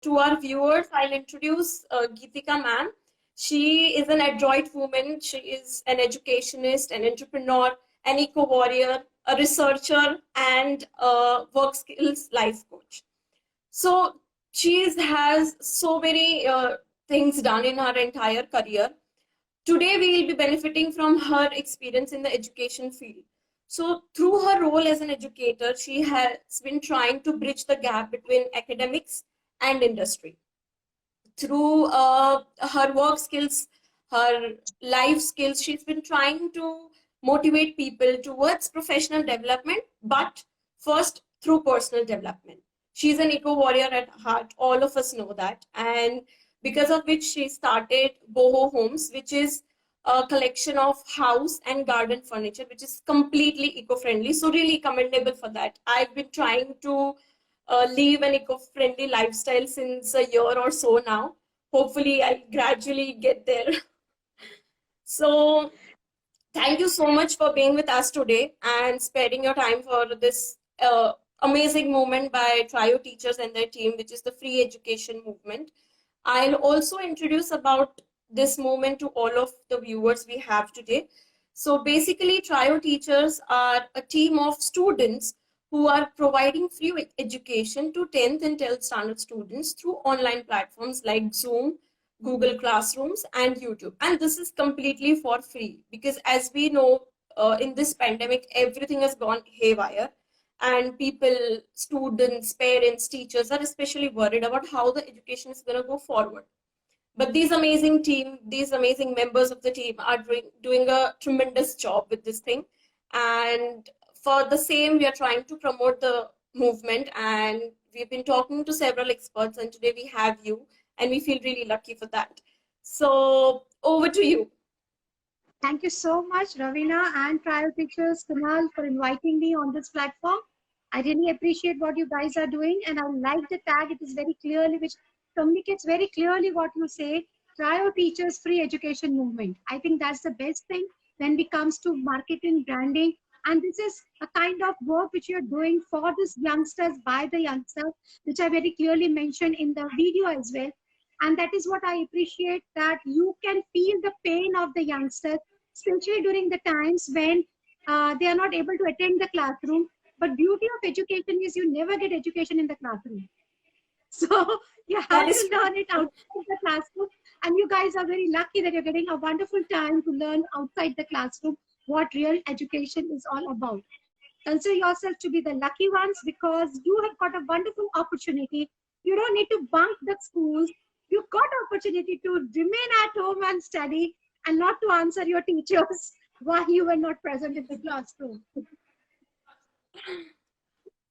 to our viewers, I'll introduce Geetika ma'am. She is an adroit woman. She is an educationist, an entrepreneur, an eco warrior, a researcher, and a work skills life coach. So she has so many things done in her entire career. Today, we will be benefiting from her experience in the education field. So, through her role as an educator, she has been trying to bridge the gap between academics and industry. Through her work skills, her life skills, she's been trying to motivate people towards professional development, but first through personal development. She's an eco warrior at heart, all of us know that. And because of which she started Boho Homes, which is a collection of house and garden furniture, which is completely eco-friendly. So really commendable for that. I've been trying to live an eco-friendly lifestyle since a year or so now. Hopefully, I'll gradually get there. So, thank you so much for being with us today and sparing your time for this amazing movement by Trio Teachers and their team, which is the free education movement. I'll also introduce about this movement to all of the viewers we have today. So basically, Trio Teachers are a team of students who are providing free education to 10th and 12th standard students through online platforms like Zoom, Google Classrooms, and YouTube. And this is completely for free because, as we know, in this pandemic, everything has gone haywire, and people, students, parents, teachers are especially worried about how the education is going to go forward. But these amazing team, these amazing members of the team are doing a tremendous job with this thing. And for the same, we are trying to promote the movement, and we've been talking to several experts, and today we have you, and we feel really lucky for that. So over to you. Thank you so much, Ravina and Trial Teachers Kunal, for inviting me on this platform. I really appreciate what you guys are doing, and I like the tag. It is very clearly, which communicates very clearly what you say. Trial Teachers Free Education Movement. I think that's the best thing when it comes to marketing, branding, and this is a kind of work which you're doing for these youngsters by the youngsters, which I very clearly mentioned in the video as well. And that is what I appreciate, that you can feel the pain of the youngsters, especially during the times when they are not able to attend the classroom. But beauty of education is you never get education in the classroom. So you That have is to learn it outside the classroom. And you guys are very lucky that you're getting a wonderful time to learn outside the classroom what real education is all about. Consider yourself to be the lucky ones because you have got a wonderful opportunity. You don't need to bunk the schools. You've got opportunity to remain at home and study and not to answer your teachers why you were not present in the classroom.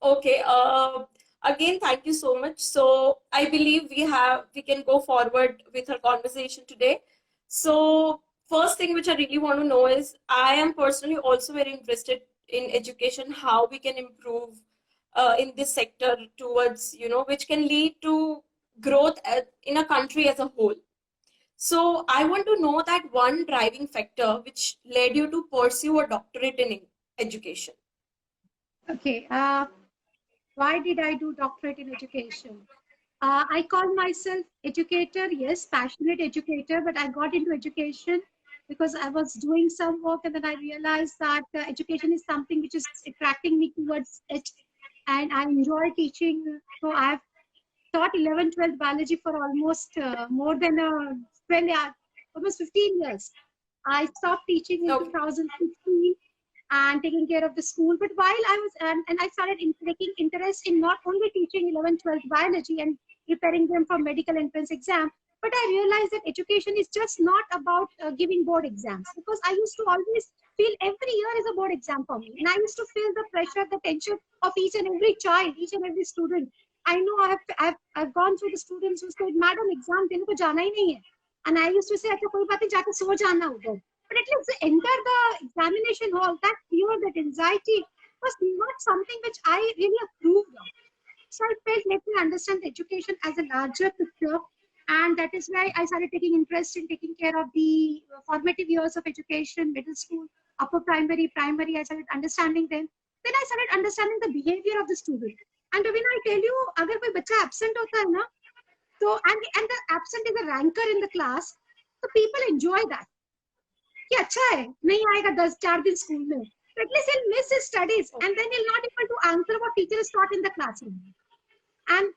okay. Again, thank you so much. So I believe we can go forward with our conversation today. So first thing which I really want to know is, I am personally also very interested in education, how we can improve in this sector towards, which can lead to growth in a country as a whole. So I want to know that one driving factor which led you to pursue a doctorate in education. Okay. Why did I do doctorate in education? I call myself educator, yes, passionate educator, but I got into education because I was doing some work and then I realized that education is something which is attracting me towards it and I enjoy teaching. So I've taught 11th, 12th biology for almost more than 12, almost 15 years. I stopped teaching in Okay. 2016 and taking care of the school. But while I was, and I started taking interest in not only teaching 11th, 12th biology and preparing them for medical entrance exam, but I realized that education is just not about giving board exams because I used to always feel every year is a board exam for me. And I used to feel the pressure, the tension of each and every child, each and every student. I know I've gone through the students who said, Madam, exam देने को जाना ही नहीं है. And I used to say, अच्छा कोई बात नहीं जाके सो जाना उधर. But at least enter the examination hall, that fear, that anxiety was not something which I really approved of. So I felt, let me understand the education as a larger picture. And that is why I started taking interest in taking care of the formative years of education, middle school, upper primary, primary. I started understanding them. Then I started understanding the behavior of the student. And when I tell you, अगर कोई बच्चा absent होता है ना, So and the absent is a rancor in the class, so people enjoy that. कि अच्छा है, नहीं आएगा 4 दिन स्कूल में, so at least he'll miss his studies and then he'll not able to answer what teacher is taught in the classroom. And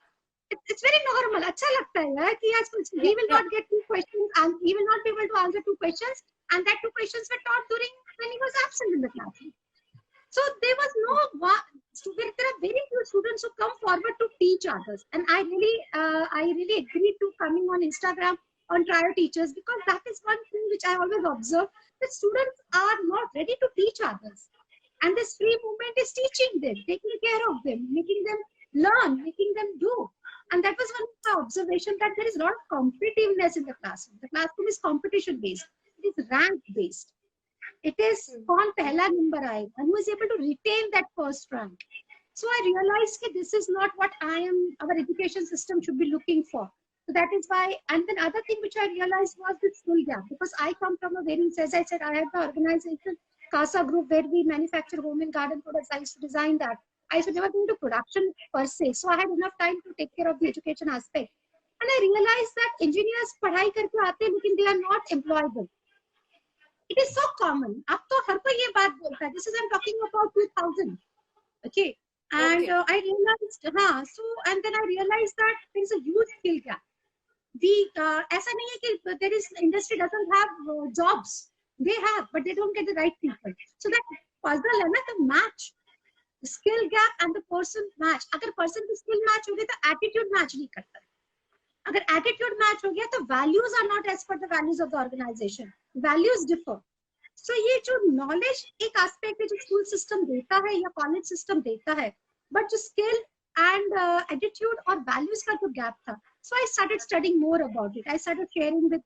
it's very normal. अच्छा लगता है यार कि आज he will not get 2 questions and he will not be able to answer 2 questions, and that 2 questions were taught during when he was absent in the classroom. So there was no there are very few students who come forward to teach others, and I really agreed to coming on Instagram on Trio Teachers, because that is one thing which I always observe, that students are not ready to teach others, and this free movement is teaching them, taking care of them, making them learn, making them do. And that was one of my observation, that there is a lot of competitiveness in the classroom. The classroom is competition based, it is rank based. It is kaun pehla number aayega, and who is able to retain that first rank. So I realized that this is not what our education system should be looking for. So that is why, and then other thing which I realized was the skill gap, because I come from a very, as I said, I have the organization CASA group where we manufacture home and garden products. I used to design that. I used to never go into production per se, so I had enough time to take care of the education aspect. And I realized that engineers पढ़ाई करके आते हैं, लेकिन they are not employable. It is so common. अब तो हर कोई ये बात बोलता है. This is I'm talking about 2000. Okay. And I realized, so and then I realized that there is a huge skill gap. ऐसा नहीं है कि there is industry doesn't have jobs. They have, but they don't get the right people. So that puzzle है ना, the match, the skill gap and the person match. अगर person की skill match हो गई तो attitude match नहीं करता. अगर attitude match हो गया तो values are not as per the values of the organization. Values differ. So ये जो knowledge एक aspect है जो school system देता है या college system देता है, but जो skill and attitude or values का जो gap था. So I started studying more about it. I started sharing with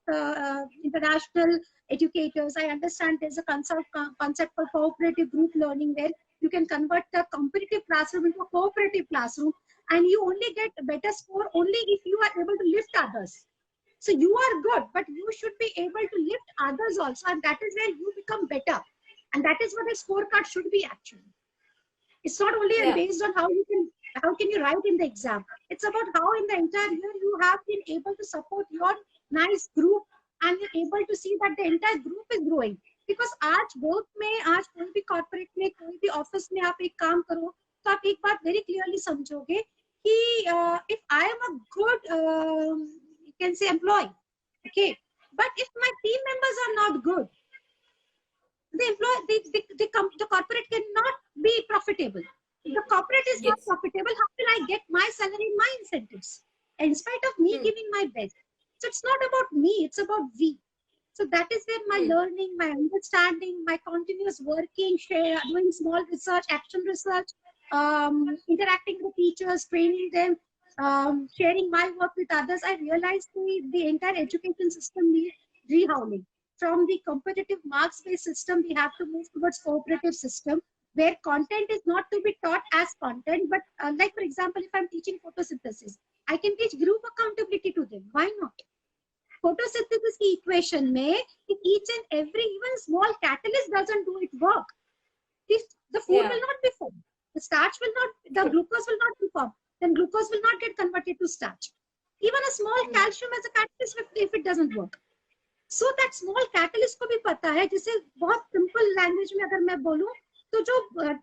international educators. I understand there's a concept called cooperative group learning, where you can convert the competitive classroom into a cooperative classroom, and you only get a better score only if you are able to lift others. So you are good, but you should be able to lift others also, and that is where you become better. And that is what a scorecard should be actually. It's not only based on how can you write in the exam. It's about how in the entire year you have been able to support your nice group, and you're able to see that the entire group is growing. Because आज both में, आज कोई भी corporate में, कोई भी office में आप एक काम करो, तो आप एक बात very clearly समझोगे कि if I am a good, you can say employee, okay, but if my team members are not good, the corporate cannot be profitable. If the corporate is not profitable, how will I get my salary, my incentives, in spite of me giving my best? So it's not about me, it's about we. So that is where my learning, my understanding, my continuous working, doing small research, action research, interacting with teachers, training them, sharing my work with others, I realized the entire education system needs rehauling. From the competitive marks-based system, we have to move towards cooperative system, where content is not to be taught as content, but like for example, if I'm teaching photosynthesis, I can teach group accountability to them. Why not? Photosynthesis equation may, if each and every, even small catalyst doesn't do its work, the food will not be formed. The starch will not, the glucose will not be formed. Then glucose will not get converted to starch. Even a small calcium as a catalyst if it doesn't work. So that small catalyst को भी पता है, जिसे बहुत simple language में अगर मैं बोलूँ, तो जो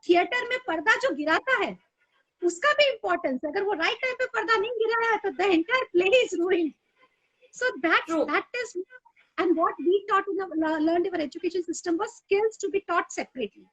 थिएटर में पर्दा जो गिराता है, उसका भी importance है. अगर वो right time पे पर्दा नहीं गिराया है, तो the entire play is ruined. So that is, and what we taught in learned in our education system was skills to be taught separately.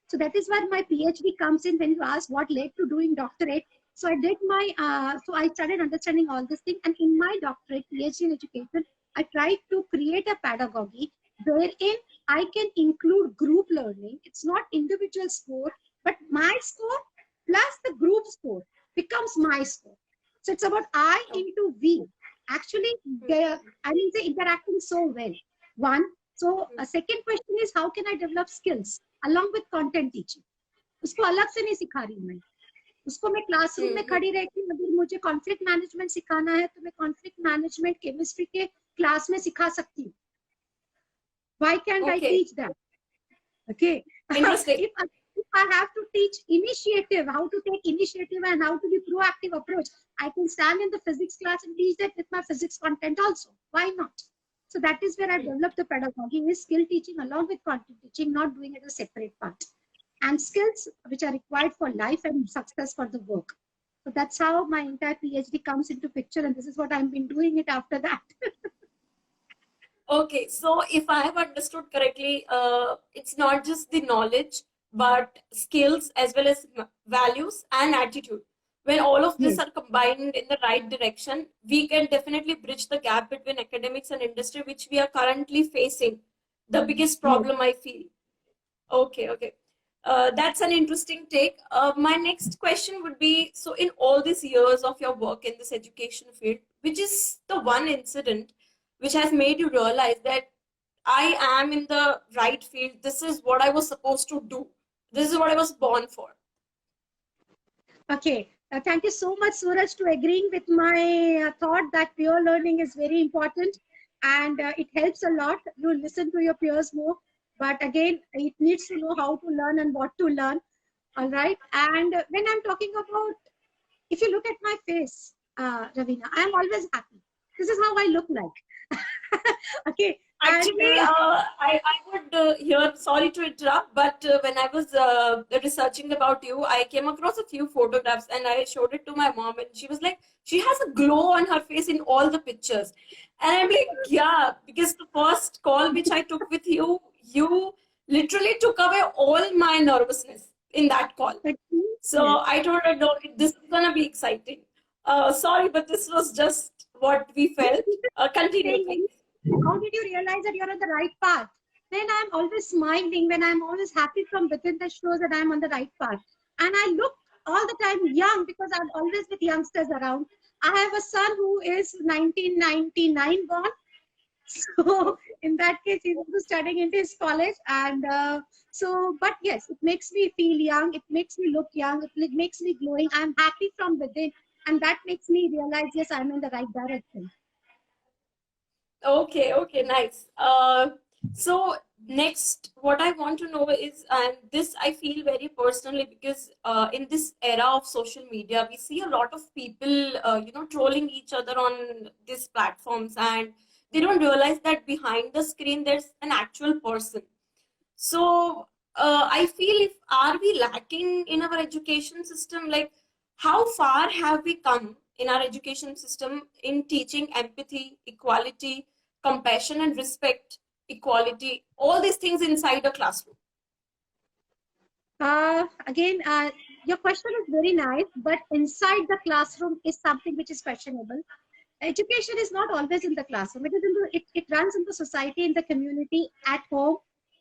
So that is where my PhD comes in when you ask what led to doing doctorate. So I did my, so I started understanding all this thing, and in my doctorate, PhD in education, I tried to create a pedagogy wherein I can include group learning. It's not individual score, but my score plus the group score becomes my score. So it's about I into we. Actually, they're interacting so well. One. So a second question is, how can I develop skills along with content teaching? उसको अलग से नहीं सिखा रही हूँ मैं. उसको मैं क्लासरूम में खड़ी रहती हूँ. अगर मुझे कॉन्फ्लिक्ट मैनेजमेंट सिखाना है तो मैं कॉन्फ्लिक्ट मैनेजमेंट केमिस्ट्री के क्लास में सिखा सकती हूँ. Why can't I teach that? Okay. Interesting. If I have to teach initiative, how to take initiative and how to be proactive approach, I can stand in the physics class and teach that with my physics content also. Why not? So that is where I developed the pedagogy, is skill teaching along with content teaching, not doing it as a separate part. And skills which are required for life and success for the work. So that's how my entire PhD comes into picture, and this is what I've been doing it after that. Okay, so if I have understood correctly, it's not just the knowledge, but skills as well as values and attitude. When all of this Yes. are combined in the right direction, we can definitely bridge the gap between academics and industry, which we are currently facing. The biggest Yes. problem I feel. Okay, okay. That's an interesting take. My next question would be, so in all these years of your work in this education field, which is the one incident which has made you realize that I am in the right field. This is what I was supposed to do. This is what I was born for. Okay. Thank you so much, Suraj, to agreeing with my thought that peer learning is very important, and it helps a lot. You listen to your peers more, but again, it needs to know how to learn and what to learn. All right. And when I'm talking about, if you look at my face, Ravina, I'm always happy. This is how I look like. Okay. And Actually, I would hear, sorry to interrupt, but when I was researching about you, I came across a few photographs and I showed it to my mom, and she was like, she has a glow on her face in all the pictures. And I'm like, yeah, because the first call which I took with you, you literally took away all my nervousness in that call. yes. So I told her, no, this is going to be exciting. Sorry, but this was just what we felt. Continue, Saying, please. how did you realize that you're on the right path? When I'm always smiling, when I'm always happy from within, that shows that I'm on the right path. And I look all the time young because I'm always with youngsters around. I have a son who is 1999 born. So in that case, he's also studying in his college. And but yes, it makes me feel young. It makes me look young. It makes me glowing. I'm happy from within. And that makes me realize, yes, I'm in the right direction. Okay, okay, nice. So next, what I want to know is, and this I feel very personally because in this era of social media, we see a lot of people, trolling each other on these platforms, and they don't realize that behind the screen there's an actual person. So I feel, if are we lacking in our education system? Like, how far have we come in our education system in teaching empathy, equality, compassion, and respect, equality, all these things inside a classroom? Again, your question is very nice, but inside the classroom is something which is questionable. Education is not always in the classroom. It runs in the society, in the community, at home,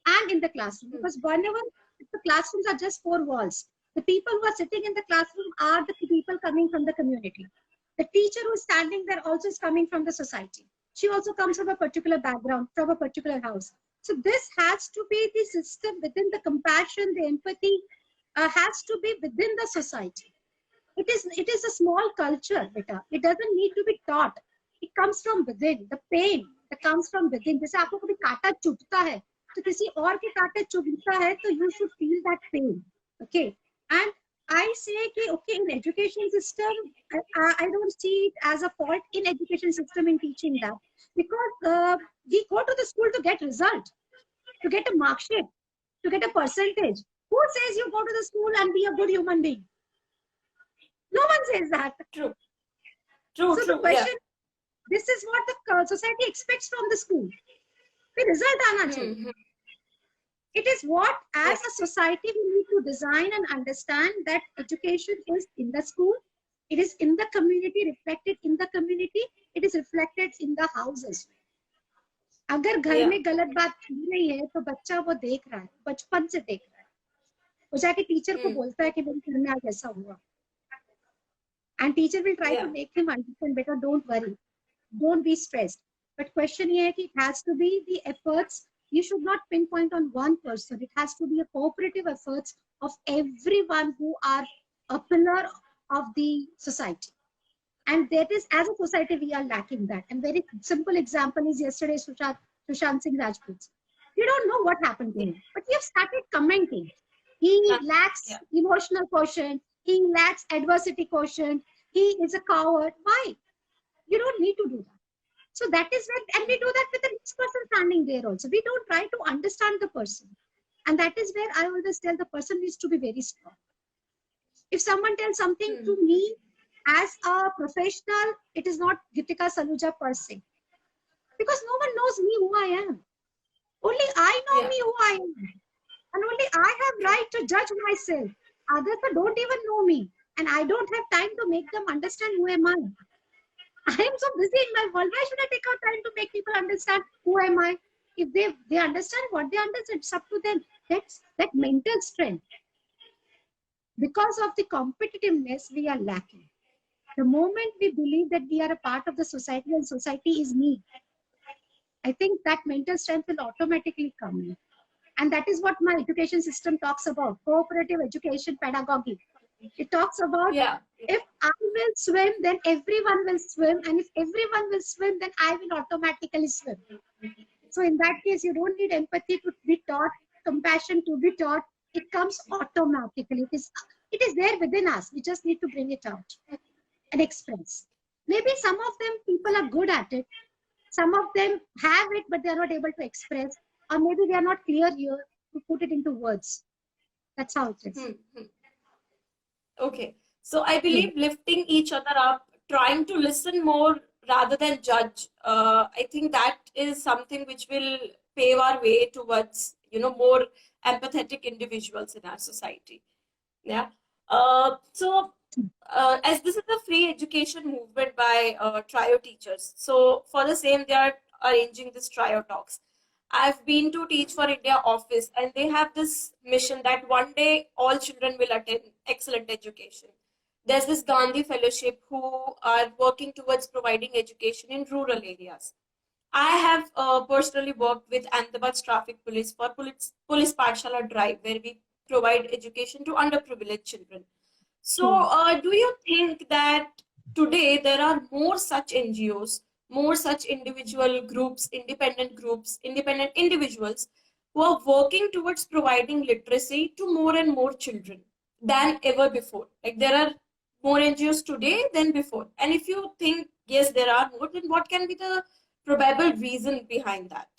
and in the classroom. Because whenever the classrooms are just four walls, the people who are sitting in the classroom are the people coming from the community. The teacher who is standing there also is coming from the society. She also comes from a particular background, from a particular house. So this has to be the system within the compassion, the empathy has to be within the society. It is a small culture, beta. It doesn't need to be taught. It comes from within. The pain that comes from within. जैसे आपको कभी कांटा चुभता है, तो किसी और के कांटे चुभता है, तो you should feel that pain. Okay, and I say कि okay, in education system, I don't see it as a fault in education system in teaching that, because we go to the school to get result, to get a mark sheet, to get a percentage. Who says you go to the school and be a good human being? No one says that. True, true, So the true. Yeah. question, this is what the society expects from the school. The result आना चाहिए. Hmm. It is what, as Yes. a society, we need to design and understand that education is in the school, it is in the community, reflected in the community, it is reflected in the houses. अगर घर Yeah. में गलत बात हो रही है तो बच्चा वो देख रहा है, बचपन से देख रहा है, वो जाके टीचर को बोलता है कि मेरे घर में आज ऐसा हुआ, and teacher will try to make him understand, better don't worry, don't be stressed. But question here, it has to be the efforts. You should not pinpoint on one person. It has to be a cooperative efforts of everyone who are a pillar of the society. And that is, as a society, we are lacking that. And very simple example is yesterday, Sushant Singh Rajput. We don't know what happened to him, but we have started commenting. He lacks Yeah. emotional quotient. He lacks adversity quotient. He is a coward. Why? You don't need to do that. So that is when, and we do that with the next person standing there also. We don't try to understand the person. And that is where I always tell the person needs to be very strong. If someone tells something to me as a professional, it is not Gitika Saluja per se. Because no one knows me who I am. Only I know Yeah. me who I am. And only I have right to judge myself. Others don't even know me. And I don't have time to make them understand who am I. I am so busy in my world. Why should I take out time to make people understand who am I? If they understand what they understand, it's up to them. That's that mental strength. Because of the competitiveness, we are lacking. The moment we believe that we are a part of the society and society is me, I think that mental strength will automatically come in. And that is what my education system talks about, cooperative education pedagogy. It talks about Yeah. if I will swim, then everyone will swim. And if everyone will swim, then I will automatically swim. So in that case, you don't need empathy to be taught, compassion to be taught. It comes automatically. It is there within us. We just need to bring it out and express. Maybe some of them people are good at it. Some of them have it, but they are not able to express. Or maybe they are not clear here to put it into words. That's how it is. Okay. So I believe lifting each other up, trying to listen more rather than judge. I think that is something which will pave our way towards, more empathetic individuals in our society. Yeah. As this is a free education movement by Trio teachers, so for the same, they are arranging this Trio talks. I've been to Teach for India office, and they have this mission that one day all children will attend excellent education. There's this Gandhi Fellowship who are working towards providing education in rural areas. I have personally worked with Ahmedabad Traffic Police for Police Pathshala Drive, where we provide education to underprivileged children. So, do you think that today there are more such NGOs, more such individual groups, independent individuals who are working towards providing literacy to more and more children than ever before? Like there are more NGOs today than before. And if you think, yes, there are more, then what can be the probable reason behind that?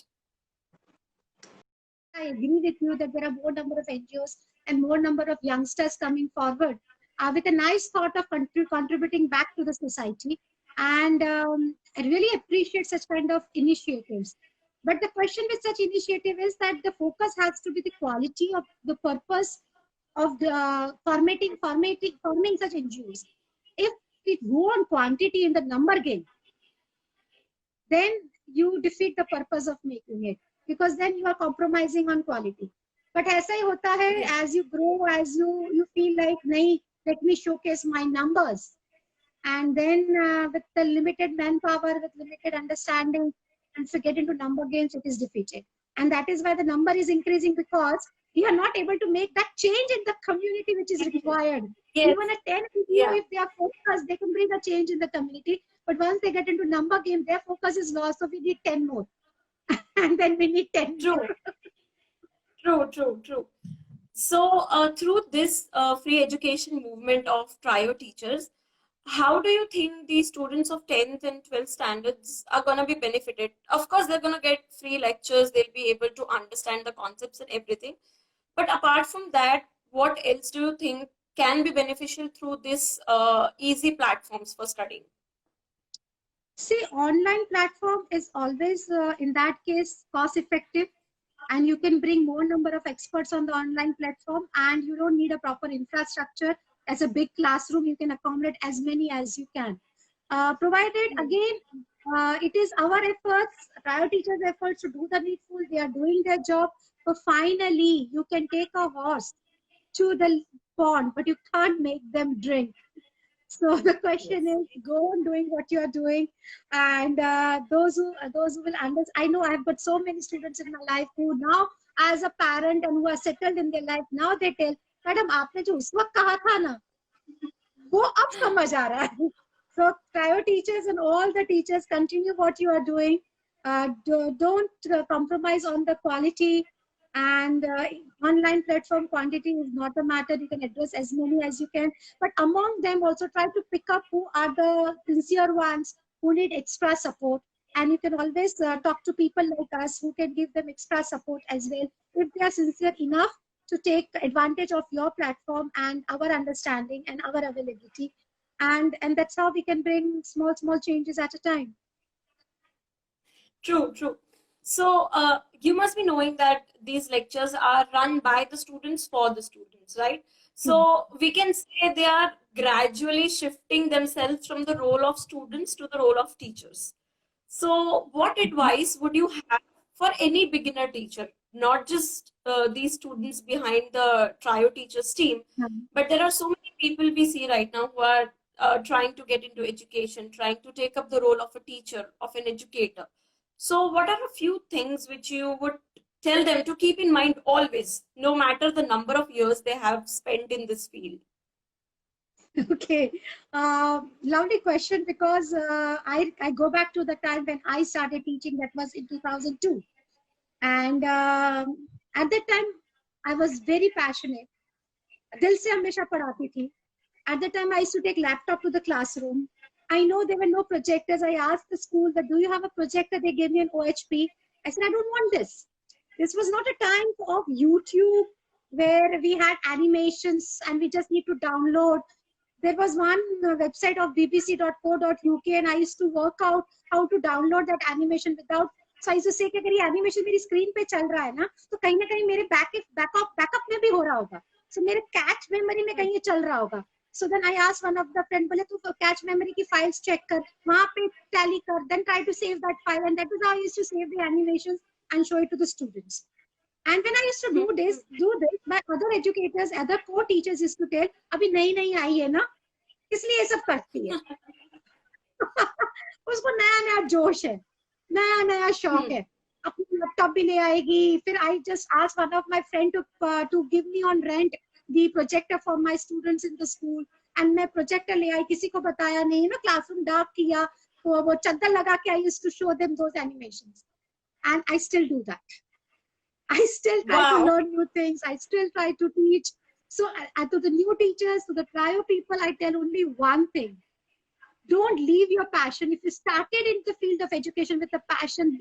I agree with you that there are more number of NGOs and more number of youngsters coming forward with a nice thought of contributing back to the society. And I really appreciate such kind of initiatives. But the question with such initiative is that the focus has to be the quality of the purpose of the forming such NGOs. If it go on quantity in the number game, then you defeat the purpose of making it, because then you are compromising on quality. But ऐसा ही होता है, as you grow, as you feel like नहीं, let me showcase my numbers, and then with the limited manpower, with limited understanding, and to get into number games, it is defeated. And that is why the number is increasing, because we are not able to make that change in the community which is required. Yes. Even a 10 people, if they are focused, they can bring a change in the community. But once they get into number game, their focus is lost. So we need 10 more. And then we need 10 more. True. So, through this free education movement of Trio teachers, how do you think the students of 10th and 12th standards are going to be benefited? Of course, they're going to get free lectures, they'll be able to understand the concepts and everything. But apart from that, what else do you think can be beneficial through this easy platforms for studying? See, online platform is always, in that case, cost effective. And you can bring more number of experts on the online platform, and you don't need a proper infrastructure. As a big classroom, you can accommodate as many as you can. Provided, again, it is our efforts, Trio teachers' efforts to do the needful. They are doing their job. So finally, you can take a horse to the pond, but you can't make them drink. So the question is, go on doing what you are doing, and those who will understand. I know I've got so many students in my life who now, as a parent and who are settled in their life, now they tell, "Madam, आपने जो उस वक्त कहा था ना, वो अब समझ आ रहा है." So Trio teachers and all the teachers, continue what you are doing. Don't compromise on the quality. And online platform quantity is not a matter. You can address as many as you can, but among them also try to pick up who are the sincere ones who need extra support. And you can always talk to people like us who can give them extra support as well if they are sincere enough to take advantage of your platform and our understanding and our availability. And that's how we can bring small changes at a time. True, true. So you must be knowing that these lectures are run by the students for the students, right? So we can say they are gradually shifting themselves from the role of students to the role of teachers. So what advice would you have for any beginner teacher, not just these students behind the Trio Teachers team, but there are so many people we see right now who are trying to get into education, trying to take up the role of a teacher, of an educator. So, what are a few things which you would tell them to keep in mind always, no matter the number of years they have spent in this field? Okay, lovely question, because I go back to the time when I started teaching. That was in 2002, and at that time I was very passionate. दिल से हमेशा पढ़ाती थी. At the time I used to take laptop to the classroom. I know there were no projectors. I asked the school that, do you have a projector? They gave me an OHP. I said, I don't want this. This was not a time of YouTube where we had animations and we just need to download. There was one website of bbc.co.uk and I used to work out how to download that animation without. So I used to say कि अगर ये animation मेरी screen पे चल रहा है ना, तो कहीं ना कहीं मेरे backup में भी हो रहा होगा. So मेरे cache memory में कहीं ये चल रहा होगा. So then I asked one of the friend, बोले तू cache memory की files check कर, वहाँ पे tally कर, then try to save that file, and that was how I used to save the animations and show it to the students. And when I used to do this, my other educators, other co-teachers used to tell, अभी नई आई है ना, इसलिए ये सब करती है. उसको नया जोश है, नया शौक है, अपनी लैपटॉप भी ले आएगी. फिर I just asked one of my friend to give me on rent the projector for my students in the school, and मैं projector ले आई, किसी को बताया नहीं ना, classroom dark किया, वो चद्दर लगा के I used to show them those animations, and I still do that. I still try to learn new things. I still try to teach. So to the new teachers, to the Trio people, I tell only one thing. Don't leave your passion. If you started in the field of education with a passion,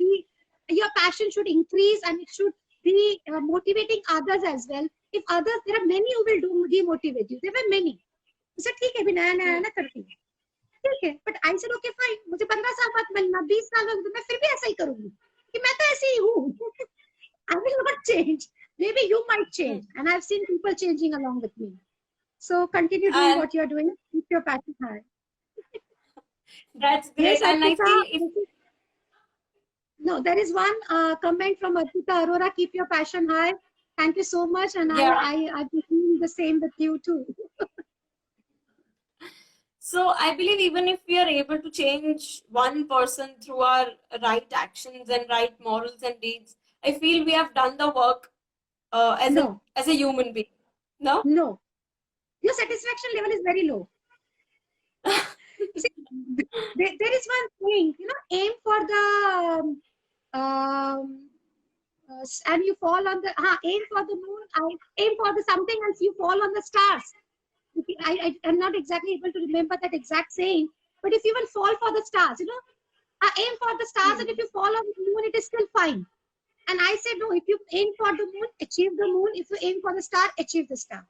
your passion should increase and it should be motivating others as well. If others, there are many who will demotivate you. There were many. I said, ठीक है, नया ना करती है. ठीक है. But I said, okay, fine. मुझे 15 साल बाद मिलना, 20 साल बाद मैं फिर भी ऐसा ही करूँगी. कि मैं तो ऐसे ही हूँ. I will not change. Maybe you might change. And I've seen people changing along with me. So continue doing what you're doing. Keep your passion high. That's great. Yes, And I feel no, there is one comment from Arpita Arora. Keep your passion high. Thank you so much. And I've been doing the same with you too. So I believe even if we are able to change one person through our right actions and right morals and deeds, I feel we have done the work as a human being. No? No. Your satisfaction level is very low. See, there is one thing, aim for the and you fall on the aim for the moon, aim for the something else, you fall on the stars. I'm not exactly able to remember that exact saying, but if you will fall for the stars, aim for the stars, and if you fall on the moon, it is still fine. And I said, no, if you aim for the moon, achieve the moon. If you aim for the star, achieve the star.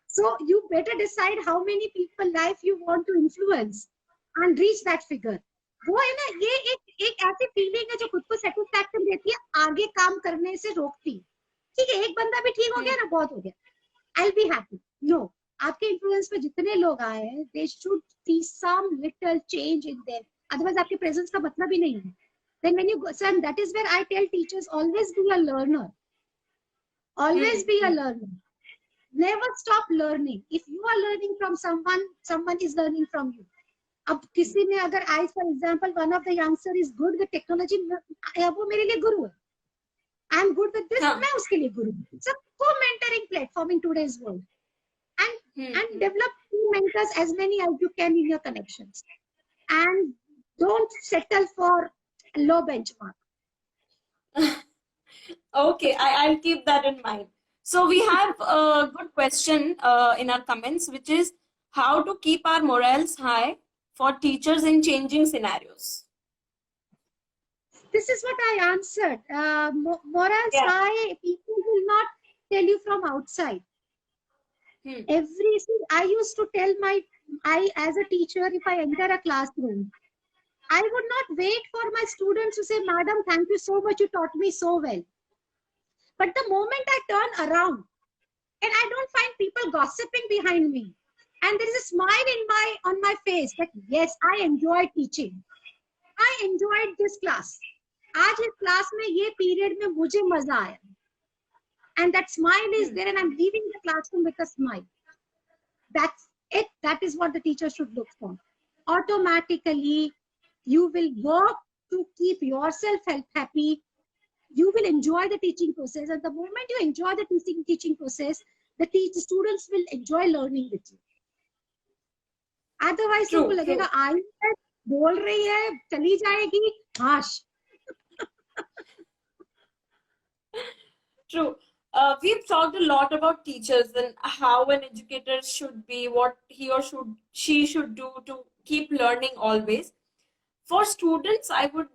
So you better decide how many people life you want to influence and reach that figure. वो है ना, ये एक ऐसी feeling है जो खुद को सेटिस्फैक्शन देती है, आगे काम करने से रोकती. ठीक है, एक बंदा भी ठीक हो गया ना, बहुत हो गया. I'll be happy. No, आपके इन्फ्लुएंस पे जितने लोग आए हैं, they should see some little change in them. Otherwise आपके प्रेजेंस का मतलब ही नहीं है. Then when you go, so that is where I tell teachers, always be a learner. Always be a learner. Never stop learning. If you are learning from someone is learning from you. अब किसी ने अगर for example, one of the youngster is good with technology, वो मेरे लिए गुरु है. I am good with this, मैं उसके लिए गुरु. It's a co-mentoring platform in today's world. And develop mentors, as many as you can in your connections. And don't settle for low benchmark. Okay, I'll keep that in mind. So we have a good question in our comments, which is how to keep our morals high for teachers in changing scenarios. This is what I answered. Morals Yeah. high, people will not tell you from outside. Hmm. I used to tell I as a teacher, if I enter a classroom, I would not wait for my students to say, Madam, thank you so much, you taught me so well. But the moment I turn around and I don't find people gossiping behind me, and there is a smile on my face that yes, I enjoy teaching. I enjoyed this class. आज इस class में ये period में मुझे मजा आया. And that smile is there and I'm leaving the classroom with a smile. That's it. That is what the teacher should look for. Automatically, you will work to keep yourself happy. You will enjoy the teaching process. And the moment you enjoy the teaching process, the students will enjoy learning with you. Otherwise, उनको लगेगा आई है, बोल रही है, चली जाएगी, हाश. True. We've talked a lot about teachers and how an educator should be, what he or she should do to keep learning always. For students, I would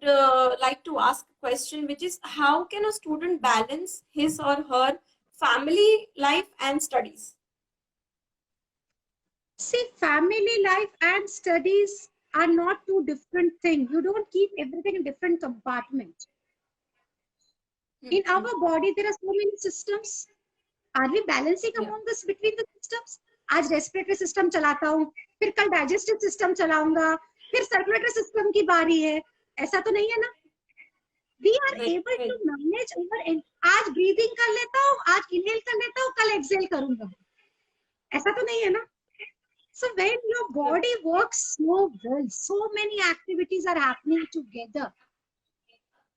like to ask a question, which is how can a student balance his or her family life and studies? See, family life and studies are not two different things. You don't keep everything in different compartments. In our body, there are so many systems. Are we balancing among this between the systems? आज respiratory system चलाता हूँ, फिर कल digestive system चलाऊंगा, फिर circulatory system की बारी है. ऐसा तो नहीं है ना? We are able to manage over. आज breathing कर लेता हूँ, आज inhale कर लेता हूँ, कल exhale करूंगा. ऐसा तो नहीं है ना? So when your body works so well, so many activities are happening together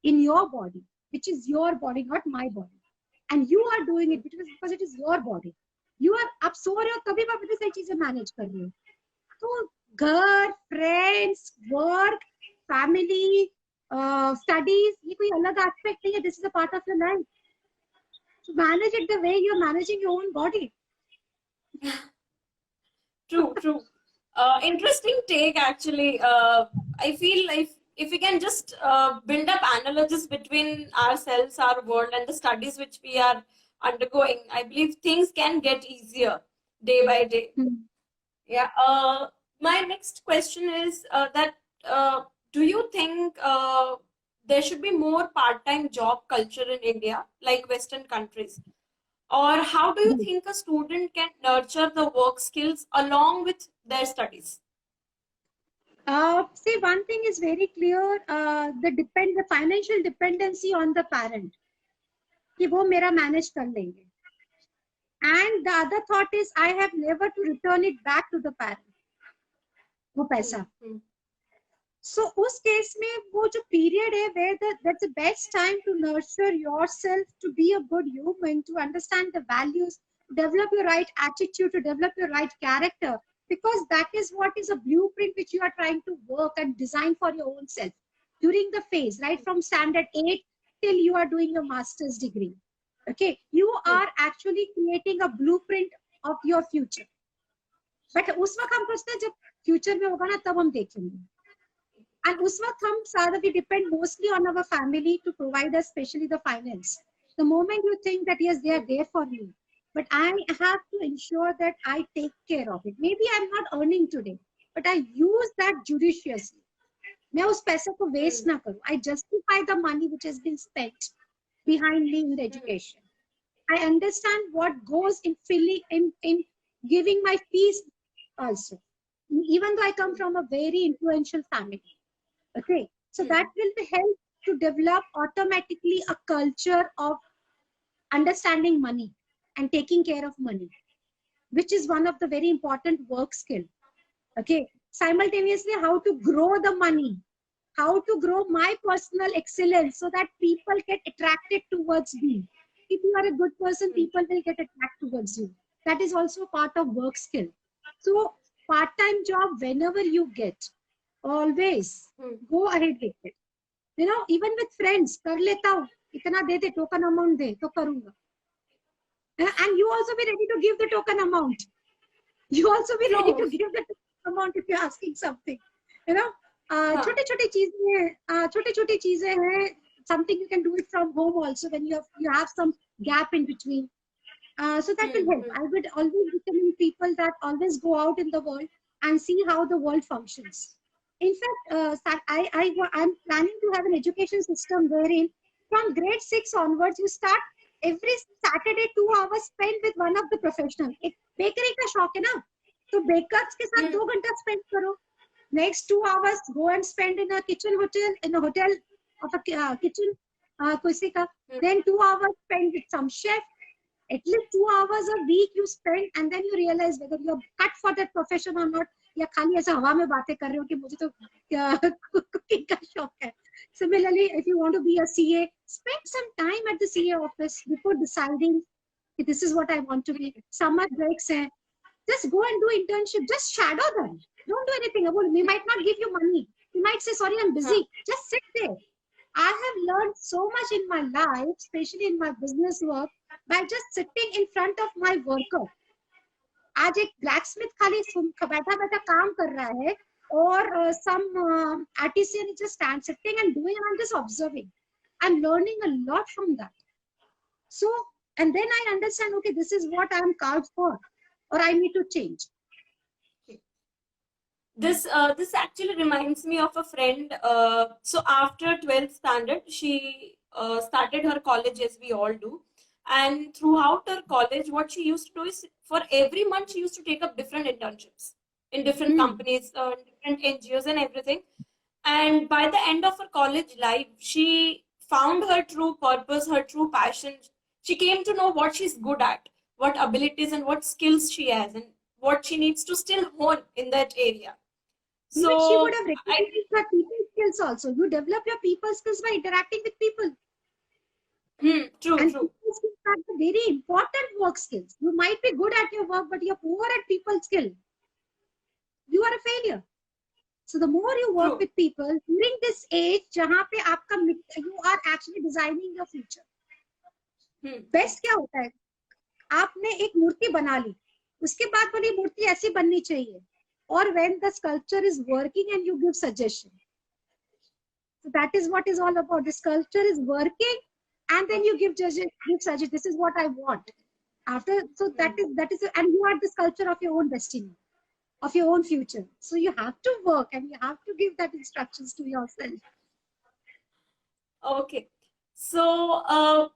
in your body, which is your body, not my body. And you are doing it because it is your body. You are आप सो रहे हो तभी आप इतनी सारी चीजें manage कर रहे हो. तो घर, friends, work, family, studies, ये कोई अलग aspect नहीं है. This is a part of your life. So manage it the way you are managing your own body. True. Interesting take, actually. I feel like if we can just build up analogies between ourselves, our world, and the studies which we are undergoing, I believe things can get easier day by day. Yeah. My next question is that do you think there should be more part-time job culture in India, like Western countries? Or how do you think a student can nurture the work skills along with their studies? See, one thing is very clear, the financial dependency on the parent. कि वो मेरा manage कर लेंगे. And the other thought is I have never to return it back to the parent. वो पैसा. So उस case में वो जो period है where that's the best time to nurture yourself, to be a good human, to understand the values, develop your right attitude, to develop your right character, because that is what is a blueprint which you are trying to work and design for your own self during the phase, right from standard 8 till you are doing your master's degree. Okay, you are actually creating a blueprint of your future. But उस वक्त हम सोचते हैं जब future में होगा ना तब हम देखेंगे. And उस वक्त हम सारा we depend mostly on our family to provide us, especially the finance. The moment you think that yes, they are there for me, but I have to ensure that I take care of it. Maybe I'm not earning today, but I use that judiciously. मैं उस पैसे को waste ना करूँ. I justify the money which has been spent behind me in the education. I understand what goes in in giving my fees also. Even though I come from a very influential family. Okay, so that will help to develop automatically a culture of understanding money and taking care of money, which is one of the very important work skill. Okay, simultaneously how to grow the money, how to grow my personal excellence so that people get attracted towards me. If you are a good person, people will get attracted towards you. That is also part of work skill. So part-time job whenever you get, always go ahead with it. You know, even with friends, kar leta hu. इतना दे दे, token amount दे तो करूंगा. And you also be ready to give the token amount. You also be ready to True. give the token amount if you're asking something. You know, हाँ. छोटी छोटी चीजें हैं. Something you can do it from home also when you have some gap in between. So that will help. I would always recommend people that always go out in the world and see how the world functions. In fact, I'm planning to have an education system wherein from grade 6 onwards, you start every Saturday 2 hours spent with one of the professionals. एक bakery का शौक है ना, तो bakers के साथ 2 घंटा spend करो. Next 2 hours, go and spend in a hotel of a kitchen, किसी का. Then 2 hours spend with some chef. At least 2 hours a week you spend, and then you realize whether you're cut for that profession or not. या खाली ऐसा हवा में बातें कर रहे हो कि मुझे तो कुकिंग का शौक है. Similarly, if you want to be a CA, spend some time at the CA office before deciding this is what I want to be. Summer breaks hai, just go and do internship. Just shadow them. Don't do anything. They might not give you money. You might say, sorry, I'm busy. Just sit there. I have learned so much in my life, especially in my business work, by just sitting in front of my worker. आज एक blacksmith खाली बैठा बैठा काम कर रहा है, और some artisan is just sitting and doing, and I'm just observing. I'm learning a lot from that. So, and then I understand, okay, this is what I'm called for, or I need to change. This actually reminds me of a friend. So after 12th standard, she started her college, as we all do. And throughout her college, what she used to do is, for every month, she used to take up different internships in different companies, different NGOs and everything. And by the end of her college life, she found her true purpose, her true passion. She came to know what she's good at, what abilities and what skills she has, and what she needs to still hone in that area. So she would have recognized her people skills also. You develop your people skills by interacting with people. True, and true. People skills are the very important work skills. You might be good at your work, but you're poor at people skill. You are a failure. So the more you work with people during this age, जहाँ पे आपका you are actually designing your future. Best क्या होता है? आपने एक मूर्ति बना ली, उसके बाद बोली मूर्ति ऐसी बननी चाहिए. Or when the sculpture is working and you give suggestion. So that is what is all about. The sculpture is working, and then you give suggestion. This is what I want. After, so that is, and you are the sculptor of your own destiny, of your own future. So you have to work, and you have to give that instructions to yourself. Okay. So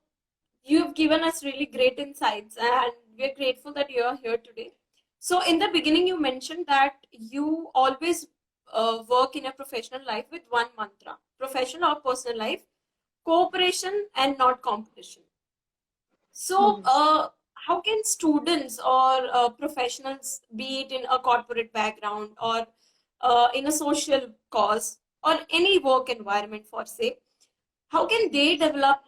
you've given us really great insights, and we're grateful that you are here today. So in the beginning, you mentioned that you always work in a professional life with one mantra: professional or personal life, cooperation and not competition. So how can students or professionals, be it in a corporate background or in a social cause or any work environment for say, how can they develop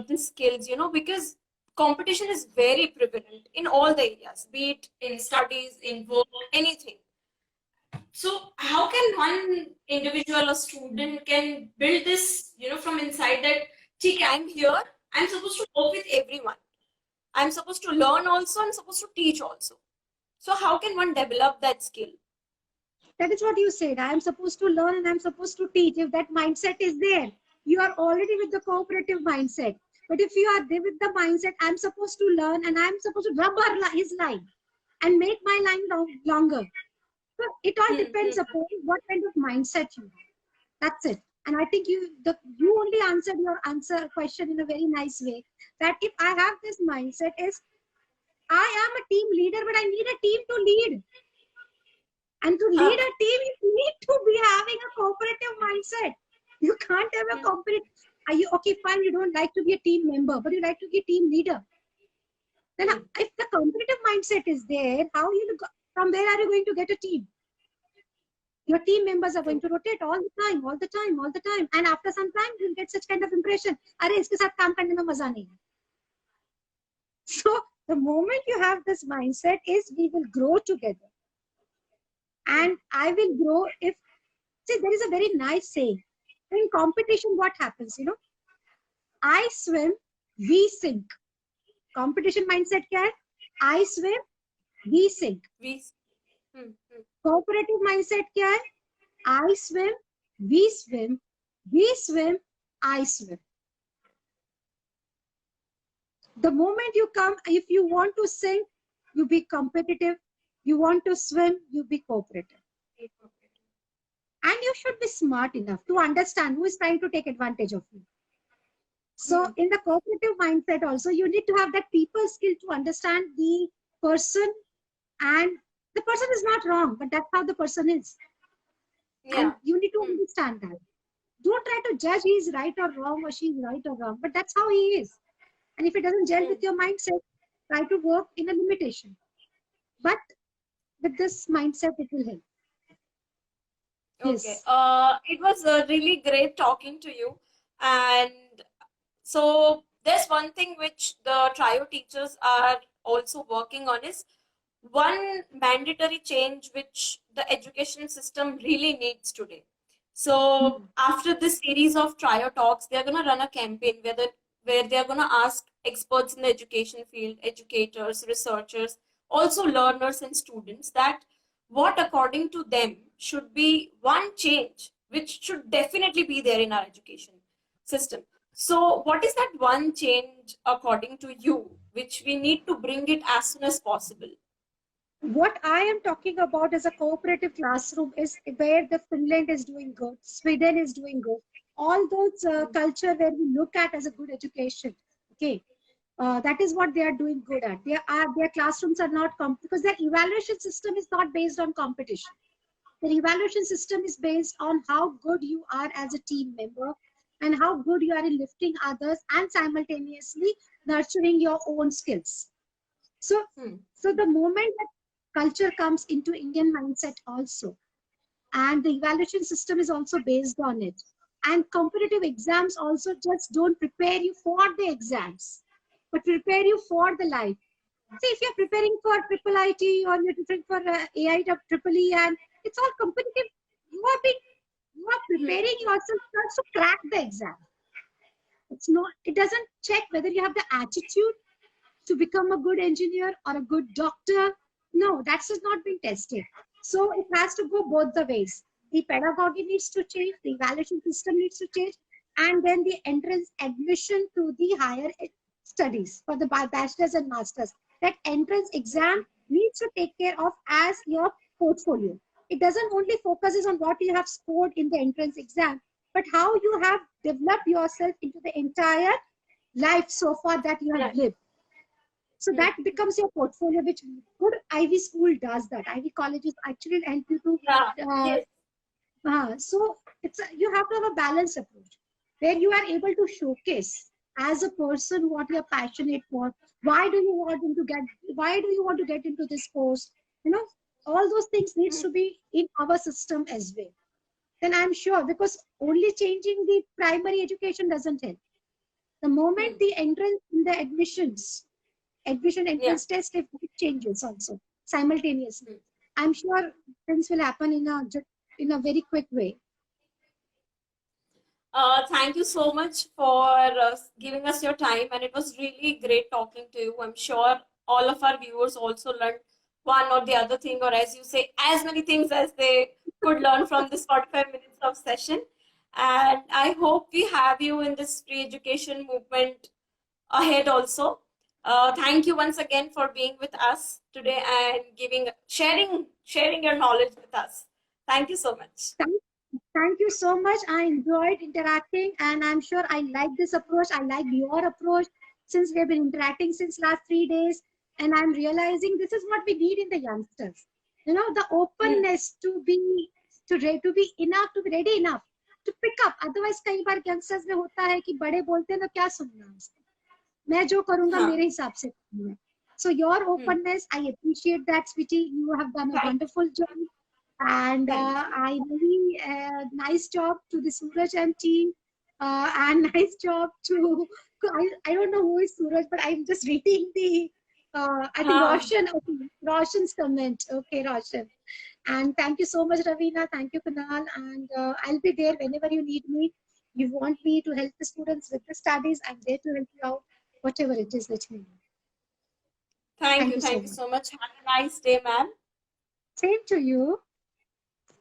these skills, because competition is very prevalent in all the areas, be it in studies, in work, anything. So how can one individual or student can build this, from inside that, I'm here, I'm supposed to work with everyone. I'm supposed to learn also, I'm supposed to teach also. So how can one develop that skill? That is what you said. I am supposed to learn and I'm supposed to teach. If that mindset is there, you are already with the cooperative mindset. But if you are there with the mindset, I'm supposed to learn and I'm supposed to rub his line and make my line longer. So it all depends upon what kind of mindset you have. That's it. And I think you only answered your question in a very nice way. That if I have this mindset is, I am a team leader, but I need a team to lead. And to lead a team, you need to be having a cooperative mindset. You can't have a competitive. Are you okay? Fine, you don't like to be a team member, but you like to be a team leader. Then, if the competitive mindset is there, from where are you going to get a team? Your team members are going to rotate all the time. And after some time, you'll get such kind of impression. Arey, iske saath kaam karne mein maza nahi. So the moment you have this mindset is, we will grow together. And I will grow if, see, there is a very nice saying. In competition, what happens, I swim, we sink. Competition mindset क्या है? I swim, we sink. We. Hmm, hmm. Cooperative mindset क्या है? I swim, we swim, I swim. The moment you come, if you want to sink, you be competitive. You want to swim, you be cooperative. And you should be smart enough to understand who is trying to take advantage of you. So in the cooperative mindset also, you need to have that people skill to understand the person, and the person is not wrong, but that's how the person is. Yeah. And you need to understand that. Don't try to judge he is right or wrong or she is right or wrong, but that's how he is. And if it doesn't gel with your mindset, try to work in a limitation. But with this mindset, it will help. Okay. Yes. It was really great talking to you. And so there's one thing which the trio teachers are also working on is one mandatory change which the education system really needs today. So after this series of trio talks, they're going to run a campaign where they're going to ask experts in the education field, educators, researchers, also learners and students, that what according to them should be one change which should definitely be there in our education system. So what is that one change according to you which we need to bring it as soon as possible? What I am talking about as a cooperative classroom is where the Finland is doing good, Sweden is doing good. All those culture where we look at as a good education. Okay. That is what they are doing good at. Their classrooms are not because their evaluation system is not based on competition. Their evaluation system is based on how good you are as a team member and how good you are in lifting others and simultaneously nurturing your own skills. So the moment that culture comes into Indian mindset also, and the evaluation system is also based on it, and competitive exams also just don't prepare you for the exams, but prepare you for the life. See, if you're preparing for triple IT or you're preparing for AI triple E, and it's all competitive, you are preparing yourself just to crack the exam. It doesn't check whether you have the attitude to become a good engineer or a good doctor. No, that has not been tested. So it has to go both the ways. The pedagogy needs to change, the evaluation system needs to change, and then the entrance admission to the higher studies for the bachelor's and master's. That entrance exam needs to take care of as your portfolio. It doesn't only focuses on what you have scored in the entrance exam, but how you have developed yourself into the entire life so far that you have lived. So that becomes your portfolio, which good Ivy school does that. Ivy colleges actually help you to. So you have to have a balanced approach where you are able to showcase as a person what you are passionate for. Why do you want to get into this course? All those things needs to be in our system as well. Then I'm sure, because only changing the primary education doesn't help. The moment the entrance in the admission entrance test, if it changes also simultaneously, I'm sure things will happen in a very quick way. Thank you so much for giving us your time, and it was really great talking to you. I'm sure all of our viewers also learned one or the other thing, or as you say, as many things as they could learn from this 45 minutes of session. And I hope we have you in this free education movement ahead also. Thank you once again for being with us today and sharing your knowledge with us. Thank you so much. Thank you so much. I enjoyed interacting, and I'm sure I like this approach. I like your approach, since we've been interacting since last 3 days, and I'm realizing this is what we need in the youngsters. The openness to be enough, to be ready enough to pick up. Otherwise, कई बार youngsters में होता है कि बड़े बोलते हैं तो क्या सुनना उसको, मैं जो करूँगा मेरे हिसाब से करूँगा. So your openness, I appreciate that, sweetie. You have done a wonderful job. And I really nice job to the Suraj and team, and nice job to I don't know who is Suraj, but I'm just reading the I think Roshan. Okay, Roshan's comment. Okay, Roshan. And thank you so much, Ravina. Thank you, Kunal. And I'll be there whenever you need me. You want me to help the students with the studies, I'm there to help you out, whatever it is that you need. Thank Thank you. you so Thank you much. so much. Have a nice day, ma'am. Same to you.